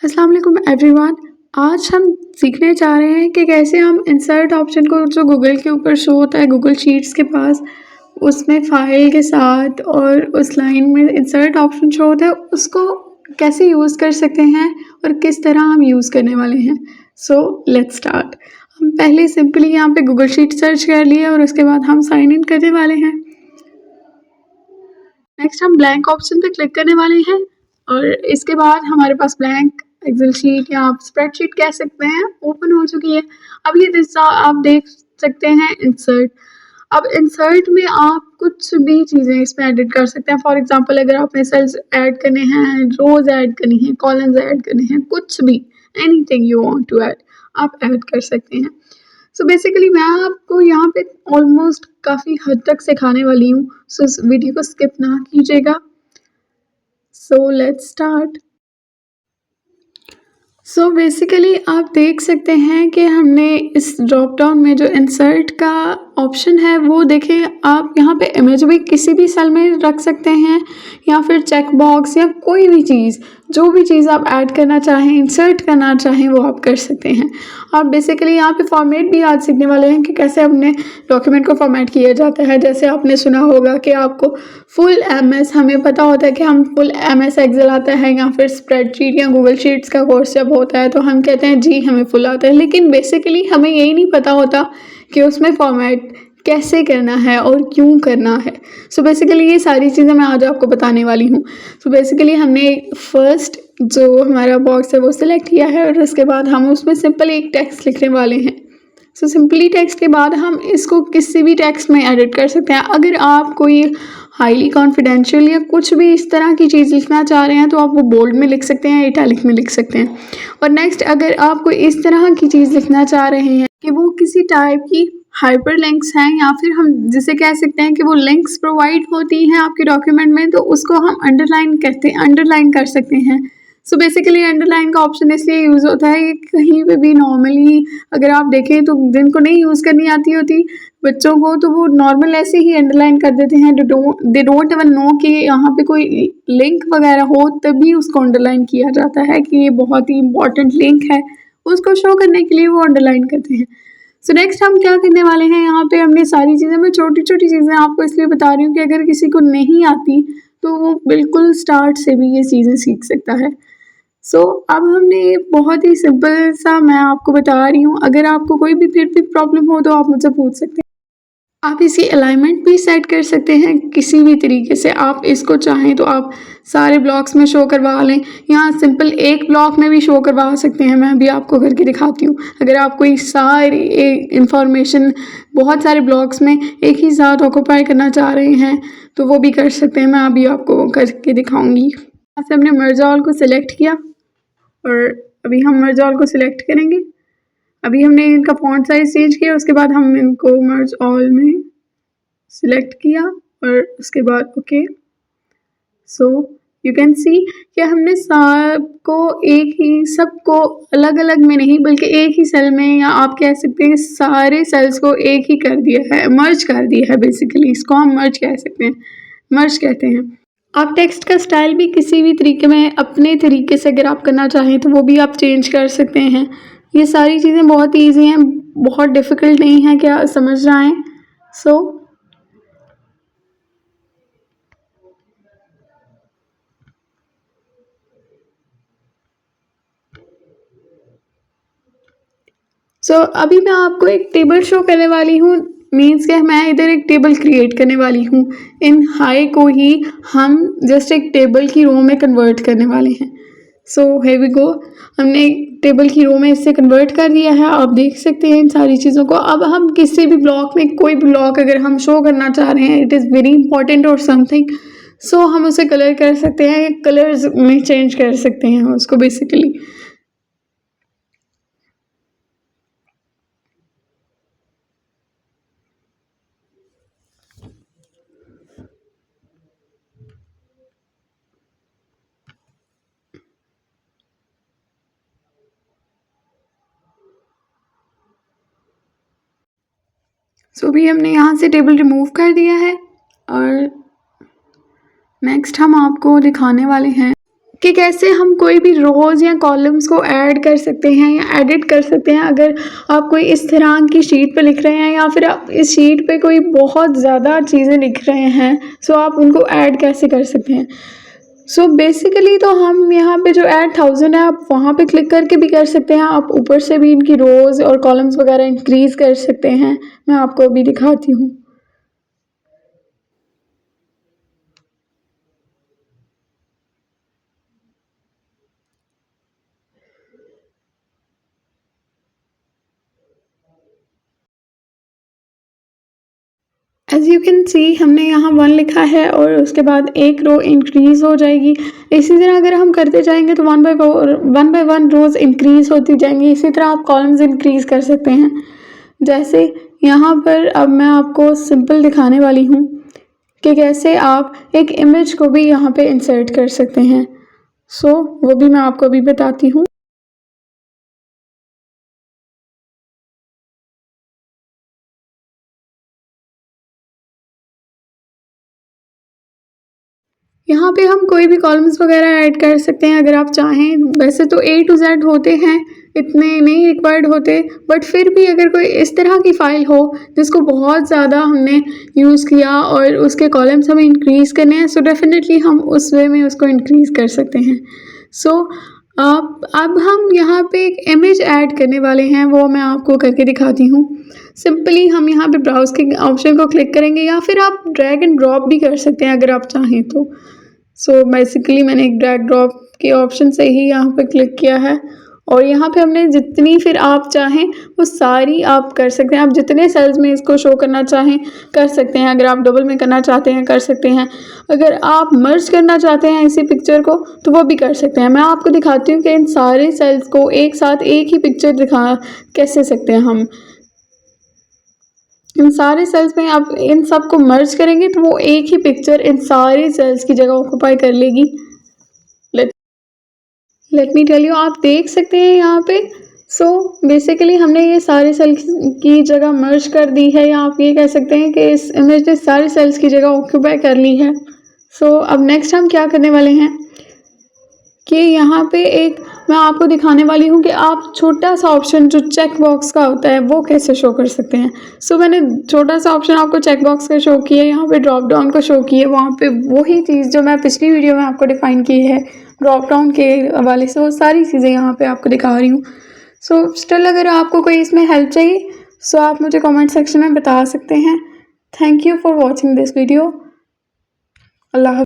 अस्सलाम वालेकुम एवरीवन। आज हम सीखने जा रहे हैं कि कैसे हम इंसर्ट ऑप्शन को जो गूगल के ऊपर शो होता है गूगल शीट्स के पास, उसमें फ़ाइल के साथ और उस लाइन में इंसर्ट ऑप्शन शो होता है, उसको कैसे यूज़ कर सकते हैं और किस तरह हम यूज़ करने वाले हैं। So let's start. हम पहले सिंपली यहाँ पे गूगल शीट सर्च कर लिए और उसके बाद हम साइन इन करने वाले हैं। नेक्स्ट हम ब्लैंक ऑप्शन पे क्लिक करने वाले हैं और इसके बाद हमारे पास ब्लैंक एक्सेल शीट या आप स्प्रेडशीट कह सकते हैं ओपन हो चुकी है। अब ये जैसा आप देख सकते हैं इंसर्ट। अब इंसर्ट में आप कुछ भी चीज़ें इसमें एडिट कर सकते हैं। फॉर एग्जांपल अगर आपने सेल्स ऐड करने हैं, रोज ऐड करनी है, कॉलम्स ऐड करने हैं, कुछ भी anything you want to add आप ऐड कर सकते हैं। सो बेसिकली मैं आपको यहाँ पे ऑलमोस्ट काफ़ी हद तक सिखाने वाली हूँ, सो इस वीडियो को स्किप ना कीजिएगा। So let's start. So basically आप देख सकते हैं कि हमने इस ड्रॉप डाउन में जो इंसर्ट का ऑप्शन है वो देखें, आप यहाँ पे इमेज भी किसी भी सेल में रख सकते हैं या फिर चेक बॉक्स या कोई भी चीज़, जो भी चीज़ आप ऐड करना चाहें, इंसर्ट करना चाहें वो आप कर सकते हैं। आप बेसिकली यहाँ पे फॉर्मेट भी आज सीखने वाले हैं कि कैसे अपने डॉक्यूमेंट को फॉर्मेट किया जाता है। जैसे आपने सुना होगा कि आपको फुल एमएस, हमें पता होता है कि हम फुल एमएस एक्सेल आता है या फिर स्प्रेडशीट या गूगल शीट्स का कोर्स जब होता है तो हम कहते हैं जी हमें फुल आता है, लेकिन बेसिकली हमें यही नहीं पता होता कि उसमें फॉर्मेट कैसे करना है और क्यों करना है। सो बेसिकली ये सारी चीज़ें मैं आज आपको बताने वाली हूँ। सो बेसिकली हमने फर्स्ट जो हमारा बॉक्स है वो सिलेक्ट किया है और उसके बाद हम उसमें सिंपल एक टेक्स्ट लिखने वाले हैं। सो सिंपली टेक्स्ट के बाद हम इसको किसी भी टेक्स्ट में एडिट कर सकते हैं। अगर आप कोई हाईली कॉन्फिडेंशियल या कुछ भी इस तरह की चीज़ लिखना चाह रहे हैं तो आप वो बोल्ड में लिख सकते हैं, इटैलिक में लिख सकते हैं। और नेक्स्ट अगर आप कोई इस तरह की चीज़ लिखना चाह रहे हैं कि वो किसी टाइप की हाइपर लिंक्स हैं या फिर हम जिसे कह सकते हैं कि वो लिंक्स प्रोवाइड होती हैं आपके डॉक्यूमेंट में, तो उसको हम अंडरलाइन कर सकते हैं। सो बेसिकली अंडरलाइन का ऑप्शन इसलिए यूज़ होता है कि कहीं पे भी नॉर्मली अगर आप देखें तो जिनको नहीं यूज़ करनी आती होती बच्चों को, तो वो नॉर्मल ऐसे ही अंडरलाइन कर देते हैं। दे डोंट इवन नो कि यहाँ पे कोई लिंक वगैरह हो, तभी उसको अंडरलाइन किया जाता है कि ये बहुत ही इंपॉर्टेंट लिंक है, उसको शो करने के लिए वो अंडरलाइन करते हैं। सो नेक्स्ट हम क्या करने वाले हैं, यहाँ पे हमने सारी चीज़ें, मैं छोटी छोटी चीज़ें आपको इसलिए बता रही हूँ कि अगर किसी को नहीं आती तो वो बिल्कुल स्टार्ट से भी ये चीज़ें सीख सकता है। सो अब हमने बहुत ही सिंपल सा मैं आपको बता रही हूँ, अगर आपको कोई भी फिर भी प्रॉब्लम हो तो आप मुझसे पूछ सकते हैं। आप इसकी अलाइनमेंट भी सेट कर सकते हैं किसी भी तरीके से, आप इसको चाहें तो आप सारे ब्लॉक्स में शो करवा लें, यहाँ सिंपल एक ब्लॉक में भी शो करवा सकते हैं। मैं अभी आपको करके दिखाती हूँ। अगर आप कोई सारी इंफॉर्मेशन बहुत सारे ब्लॉक्स में एक ही साथ ऑक्यूपाई करना चाह रहे हैं तो वो भी कर सकते हैं। मैं अभी आपको करके दिखाऊंगी। यहाँ से हमने मर्ज ऑल को सिलेक्ट किया और अभी हम मर्ज ऑल को सिलेक्ट करेंगे। अभी हमने इनका फॉन्ट साइज चेंज किया, उसके बाद हम इनको मर्ज ऑल में सिलेक्ट किया और उसके बाद okay. So you can see कि हमने सबको एक ही, सबको अलग अलग में नहीं बल्कि एक ही सेल में, या आप कह सकते हैं सारे सेल्स को एक ही कर दिया है, मर्ज कर दिया है। बेसिकली इसको हम मर्ज कह सकते हैं, मर्ज कहते हैं। आप टेक्स्ट का स्टाइल भी किसी भी तरीके में अपने तरीके से अगर आप करना चाहें तो वो भी आप चेंज कर सकते हैं। ये सारी चीज़ें बहुत ईजी हैं, बहुत डिफ़िकल्ट नहीं है, क्या समझ रहे हैं। सो अभी मैं आपको एक टेबल शो करने वाली हूँ। मीन्स कि मैं इधर एक टेबल क्रिएट करने वाली हूँ। इन हाई को ही हम जस्ट एक टेबल की रो में कन्वर्ट करने वाले हैं। So here we go. हमने एक टेबल की रो में इससे कन्वर्ट कर दिया है, आप देख सकते हैं इन सारी चीज़ों को। अब हम किसी भी ब्लॉक में कोई भी ब्लॉक अगर हम शो करना चाह रहे हैं, इट इज़ वेरी इंपॉर्टेंट और समथिंग, सो हम उसे कलर कर सकते हैं, कलर्स में चेंज कर सकते हैं उसको बेसिकली। सो भी हमने यहाँ से टेबल रिमूव कर दिया है और नेक्स्ट हम आपको दिखाने वाले हैं कि कैसे हम कोई भी रोज़ या कॉलम्स को ऐड कर सकते हैं या एडिट कर सकते हैं। अगर आप कोई इस तरह की शीट पे लिख रहे हैं या फिर आप इस शीट पे कोई बहुत ज़्यादा चीज़ें लिख रहे हैं, सो आप उनको ऐड कैसे कर सकते हैं। सो बेसिकली तो हम यहाँ पे जो ऐड 1000 है, आप वहाँ पे क्लिक करके भी कर सकते हैं। आप ऊपर से भी इनकी रोज़ और कॉलम्स वगैरह इंक्रीज़ कर सकते हैं। मैं आपको अभी दिखाती हूँ। एज़ यू कैन सी हमने यहाँ 1 लिखा है और उसके बाद एक रो इंक्रीज़ हो जाएगी। इसी तरह अगर हम करते जाएँगे तो 1 बाय 1 रोज़ इंक्रीज़ होती जाएंगी। इसी तरह आप कॉलम्स इंक्रीज़ कर सकते हैं। जैसे यहाँ पर अब मैं आपको सिंपल दिखाने वाली हूँ कि कैसे आप एक इमेज को भी यहाँ पे इंसर्ट कर सकते हैं। सो वो भी मैं आपको अभी बताती हूँ। यहाँ पे हम कोई भी कॉलम्स वगैरह ऐड कर सकते हैं अगर आप चाहें। वैसे तो A to Z होते हैं, इतने नहीं रिक्वायर्ड होते, बट फिर भी अगर कोई इस तरह की फ़ाइल हो जिसको बहुत ज़्यादा हमने यूज़ किया और उसके कॉलम्स हमें इंक्रीज़ करने हैं, सो डेफिनेटली हम उस वे में उसको इंक्रीज़ कर सकते हैं। सो अब हम यहाँ पे एक इमेज ऐड करने वाले हैं, वो मैं आपको करके दिखाती हूँ। सिंपली हम यहाँ पे ब्राउज़ के ऑप्शन को क्लिक करेंगे या फिर आप ड्रैग एंड ड्रॉप भी कर सकते हैं अगर आप चाहें तो। सो बेसिकली मैंने एक ड्रैग ड्रॉप के ऑप्शन से ही यहाँ पे क्लिक किया है और यहाँ पे हमने जितनी फिर आप चाहें वो सारी आप कर सकते हैं। आप जितने सेल्स में इसको शो करना चाहें कर सकते हैं। अगर आप डबल में करना चाहते हैं कर सकते हैं। अगर आप मर्ज करना चाहते हैं इसी पिक्चर को तो वो भी कर सकते हैं। मैं आपको दिखाती हूँ कि इन सारे सेल्स को एक साथ एक ही पिक्चर दिखा कैसे सकते हैं हम। इन सारे सेल्स में आप इन सब को मर्ज करेंगे तो वो एक ही पिक्चर इन सारे सेल्स की जगह ऑक्यूपाई कर लेगी। लेट मी टेल यू, आप देख सकते हैं यहाँ पे। सो बेसिकली हमने ये सारे सेल की जगह मर्ज कर दी है, या आप ये कह सकते हैं कि इस इमेज ने सारे सेल्स की जगह ऑक्यूपाई कर ली है। सो अब नेक्स्ट हम क्या करने वाले हैं कि यहाँ पे एक मैं आपको दिखाने वाली हूँ कि आप छोटा सा ऑप्शन जो चेक बॉक्स का होता है वो कैसे शो कर सकते हैं। सो मैंने छोटा सा ऑप्शन आपको चेक बॉक्स का शो किया, यहाँ पे ड्रॉप डाउन को शो किया, वहाँ पे वही चीज़ जो मैं पिछली वीडियो में आपको डिफाइन की है ड्रॉप डाउन के हवाले से, वो सारी चीज़ें यहाँ पे आपको दिखा रही हूँ। सो स्टिल अगर आपको कोई इसमें हेल्प चाहिए सो आप मुझे कमेंट सेक्शन में बता सकते हैं। Thank you for watching this video. Allah.